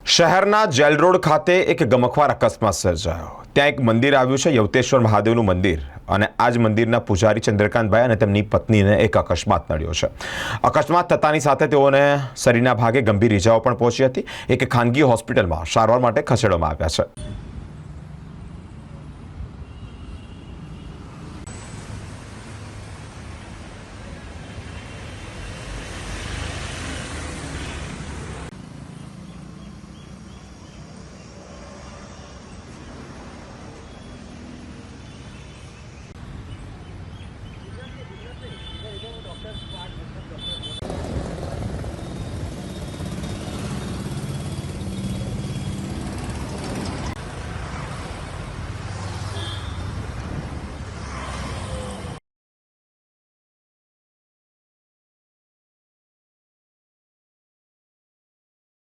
શહેરના jail road ખાતે એક ગમખ્વાર અકસ્માત સર્જાયો। ત્યાં એક મંદિર આવ્યું છે, યવતેશ્વર મહાદેવનું મંદિર, અને આ જ મંદિરના પૂજારી ચંદ્રકાંતભાઈ અને તેમની પત્નીને એક અકસ્માત નડ્યો છે। અકસ્માત થતાની સાથે તેઓને શરીરના ભાગે ગંભીર ઇજાઓ પણ પહોંચી હતી। એક ખાનગી હોસ્પિટલમાં સારવાર માટે ખસેડવામાં આવ્યા છે।